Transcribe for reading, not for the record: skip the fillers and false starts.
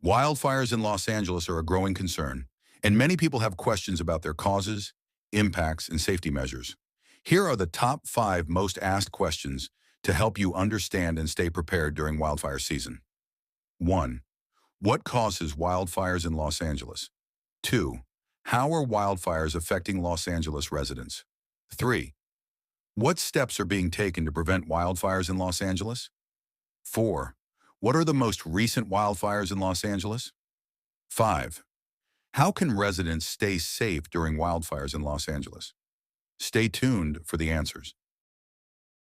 Wildfires in Los Angeles are a growing concern, and many people have questions about their causes, impacts, and safety measures. Here are the top 5 most asked questions to help you understand and stay prepared during wildfire season. 1. What causes wildfires in Los Angeles? 2. How are wildfires affecting Los Angeles residents? 3. What steps are being taken to prevent wildfires in Los Angeles? 4. What are the most recent wildfires in Los Angeles? 5. How can residents stay safe during wildfires in Los Angeles? Stay tuned for the answers.